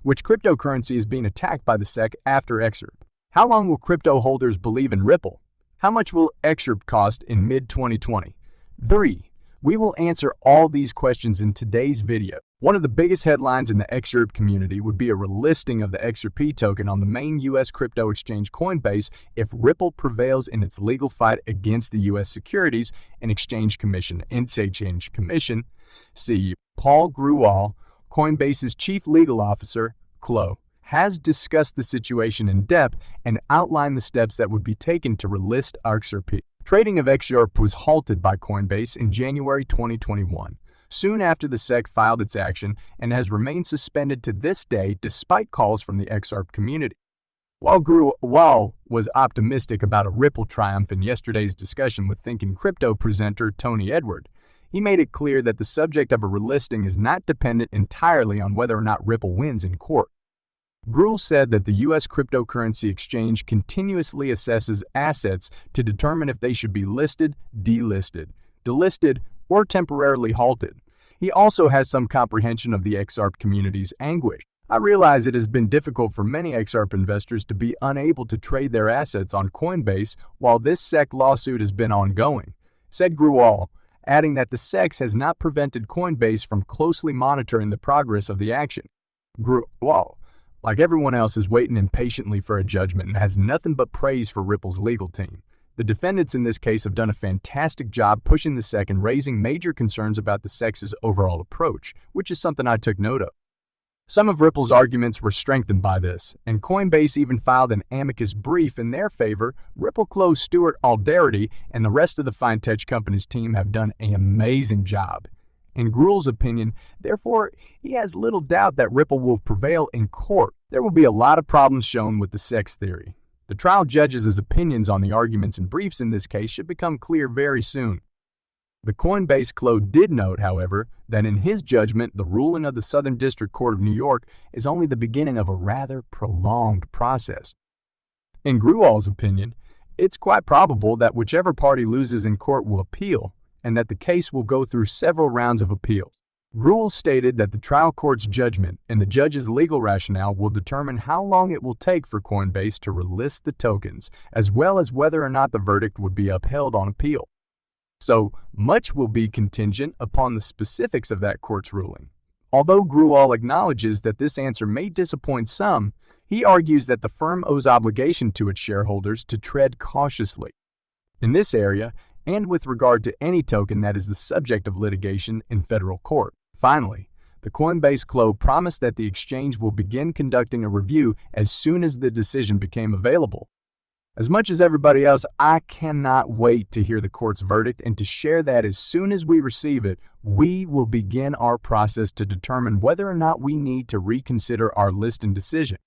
Which cryptocurrency is being attacked by the SEC after XRP? How long will crypto holders believe in Ripple? How much will XRP cost in mid-2020? 3. We will answer all these questions in today's video. One of the biggest headlines in the XRP community would be a relisting of the XRP token on the main U.S. crypto exchange Coinbase if Ripple prevails in its legal fight against the U.S. Securities and Exchange Commission, Exchange Commission. CEO Paul Grewal, Coinbase's chief legal officer, CLO, has discussed the situation in depth and outlined the steps that would be taken to relist XRP. Trading of XRP was halted by Coinbase in January 2021, soon after the SEC filed its action, and has remained suspended to this day despite calls from the XRP community. While Grewal was optimistic about a Ripple triumph in yesterday's discussion with Thinking Crypto presenter Tony Edward, he made it clear that the subject of a relisting is not dependent entirely on whether or not Ripple wins in court. Grewal said that the U.S. cryptocurrency exchange continuously assesses assets to determine if they should be listed, delisted, delisted, or temporarily halted. He also has some comprehension of the XRP community's anguish. I realize it has been difficult for many XRP investors to be unable to trade their assets on Coinbase while this SEC lawsuit has been ongoing, said Grewal, adding that the SEC has not prevented Coinbase from closely monitoring the progress of the action. Grewal, like everyone else, is waiting impatiently for a judgment and has nothing but praise for Ripple's legal team. The defendants in this case have done a fantastic job pushing the SEC and raising major concerns about the SEC's overall approach, which is something I took note of. Some of Ripple's arguments were strengthened by this, and Coinbase even filed an amicus brief in their favor. Ripple CLO Stuart Alderety and the rest of the fintech company's team have done an amazing job. In Grewal's opinion, therefore, he has little doubt that Ripple will prevail in court. There will be a lot of problems shown with the SEC's theory. The trial judge's opinions on the arguments and briefs in this case should become clear very soon. The Coinbase CLO did note, however, that in his judgment, the ruling of the Southern District Court of New York is only the beginning of a rather prolonged process. In Grewal's opinion, it's quite probable that whichever party loses in court will appeal, and that the case will go through several rounds of appeals. Grewal stated that the trial court's judgment and the judge's legal rationale will determine how long it will take for Coinbase to relist the tokens, as well as whether or not the verdict would be upheld on appeal. So much will be contingent upon the specifics of that court's ruling. Although Grewal acknowledges that this answer may disappoint some, he argues that the firm owes obligation to its shareholders to tread cautiously in this area and with regard to any token that is the subject of litigation in federal court. Finally, the Coinbase CLO promised that the exchange will begin conducting a review as soon as the decision became available. As much as everybody else, I cannot wait to hear the court's verdict and to share that as soon as we receive it, we will begin our process to determine whether or not we need to reconsider our listing decision.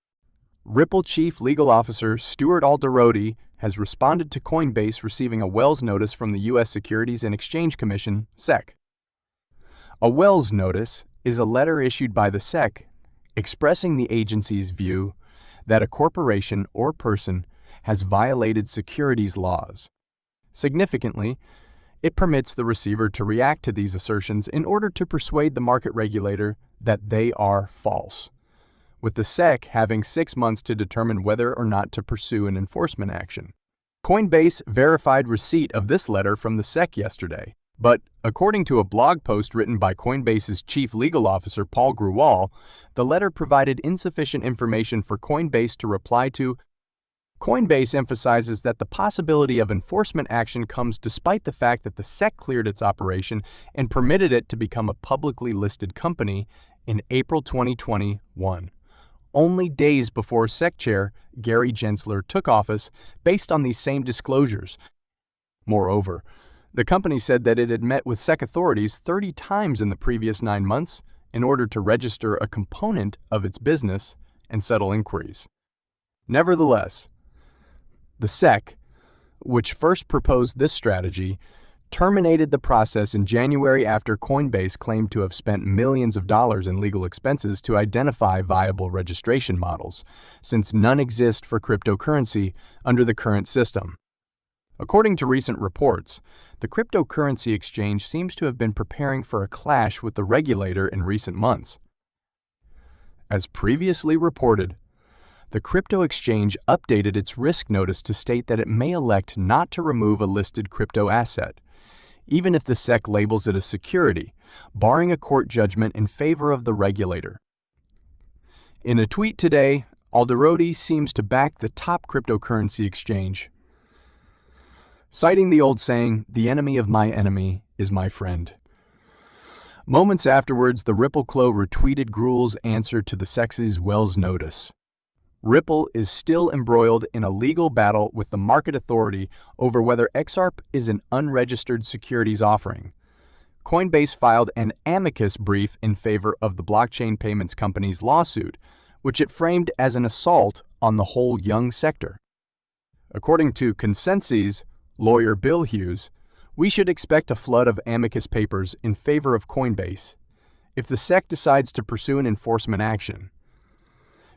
Ripple Chief Legal Officer Stuart Alderety has responded to Coinbase receiving a Wells notice from the U.S. Securities and Exchange Commission, SEC. A Wells notice is a letter issued by the SEC expressing the agency's view that a corporation or person has violated securities laws. Significantly, it permits the receiver to react to these assertions in order to persuade the market regulator that they are false, with the SEC having 6 months to determine whether or not to pursue an enforcement action. Coinbase verified receipt of this letter from the SEC yesterday, but according to a blog post written by Coinbase's chief legal officer Paul Grewal, the letter provided insufficient information for Coinbase to reply to. Coinbase emphasizes that the possibility of enforcement action comes despite the fact that the SEC cleared its operation and permitted it to become a publicly listed company in April 2021, only days before SEC Chair Gary Gensler took office based on these same disclosures. Moreover, the company said that it had met with SEC authorities 30 times in the previous 9 months in order to register a component of its business and settle inquiries. Nevertheless, the SEC, which first proposed this strategy, terminated the process in January after Coinbase claimed to have spent millions of dollars in legal expenses to identify viable registration models, since none exist for cryptocurrency under the current system. According to recent reports, the cryptocurrency exchange seems to have been preparing for a clash with the regulator in recent months. As previously reported, the crypto exchange updated its risk notice to state that it may elect not to remove a listed crypto asset, even if the SEC labels it a security, barring a court judgment in favor of the regulator. In a tweet today, Alderodi seems to back the top cryptocurrency exchange, citing the old saying, "The enemy of my enemy is my friend." Moments afterwards, the Ripple Clo retweeted Gruel's answer to the SEC's Wells notice. Ripple is still embroiled in a legal battle with the market authority over whether XRP is an unregistered securities offering. Coinbase filed an amicus brief in favor of the blockchain payments company's lawsuit, which it framed as an assault on the whole young sector. According to Consensus lawyer Bill Hughes, we should expect a flood of amicus papers in favor of Coinbase if the SEC decides to pursue an enforcement action.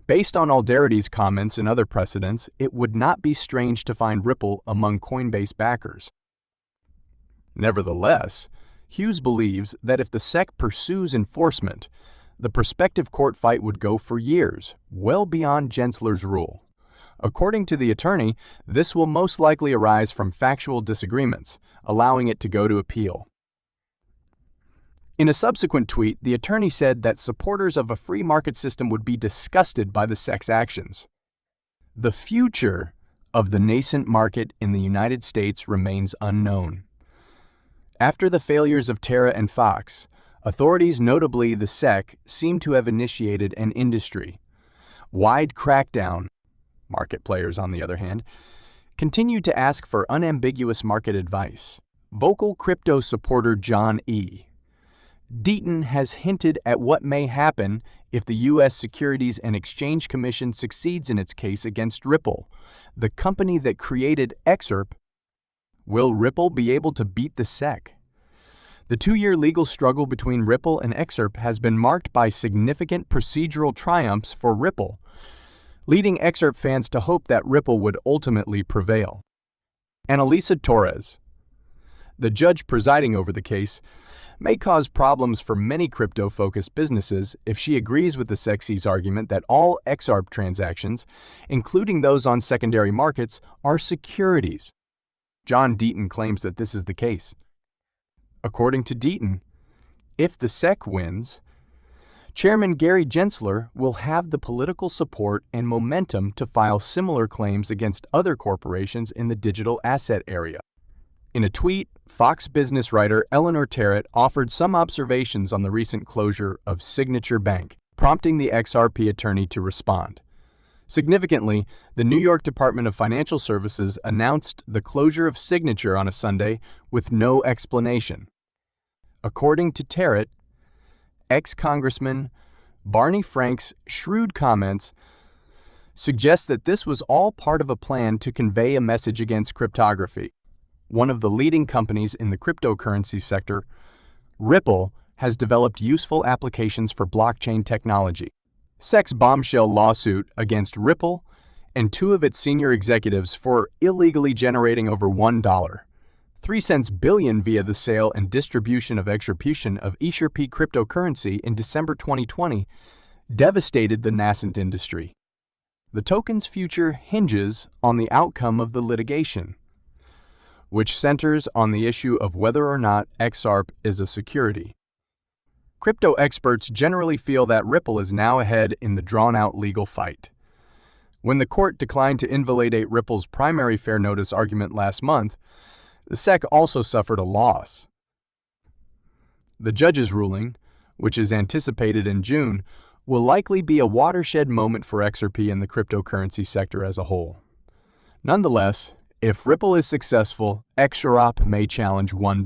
Based on Alderodi's comments and other precedents, it would not be strange to find Ripple among Coinbase backers. Nevertheless, Hughes believes that if the SEC pursues enforcement, the prospective court fight would go for years, well beyond Gensler's rule. According to the attorney, this will most likely arise from factual disagreements, allowing it to go to appeal. In a subsequent tweet, the attorney said that supporters of a free market system would be disgusted by the SEC's actions. The future of the nascent market in the United States remains unknown. After the failures of Terra and Fox, authorities, notably the SEC, seem to have initiated an industry-wide crackdown. Market players, on the other hand, continue to ask for unambiguous market advice. Vocal crypto supporter John E. Deaton has hinted at what may happen if the U.S. Securities and Exchange Commission succeeds in its case against Ripple, the company that created XRP. Will Ripple be able to beat the SEC? The two-year legal struggle between Ripple and XRP has been marked by significant procedural triumphs for Ripple, leading XRP fans to hope that Ripple would ultimately prevail. Annalisa Torres, the judge presiding over the case, may cause problems for many crypto-focused businesses if she agrees with the SEC's argument that all XRP transactions, including those on secondary markets, are securities. John Deaton claims that this is the case. According to Deaton, if the SEC wins, Chairman Gary Gensler will have the political support and momentum to file similar claims against other corporations in the digital asset area. In a tweet, Fox business writer Eleanor Terrett offered some observations on the recent closure of Signature Bank, prompting the XRP attorney to respond. Significantly, the New York Department of Financial Services announced the closure of Signature on a Sunday with no explanation. According to Terrett, ex-Congressman Barney Frank's shrewd comments suggest that this was all part of a plan to convey a message against cryptography. One of the leading companies in the cryptocurrency sector, Ripple, has developed useful applications for blockchain technology. SEC's bombshell lawsuit against Ripple and two of its senior executives for illegally generating over $1.03 billion via the sale and distribution of XRP cryptocurrency in December 2020 devastated the nascent industry. The token's future hinges on the outcome of the litigation, which centers on the issue of whether or not XRP is a security. Crypto experts generally feel that Ripple is now ahead in the drawn-out legal fight. When the court declined to invalidate Ripple's primary fair notice argument last month, the SEC also suffered a loss. The judge's ruling, which is anticipated in June, will likely be a watershed moment for XRP and the cryptocurrency sector as a whole. Nonetheless, if Ripple is successful, XRP may challenge $1.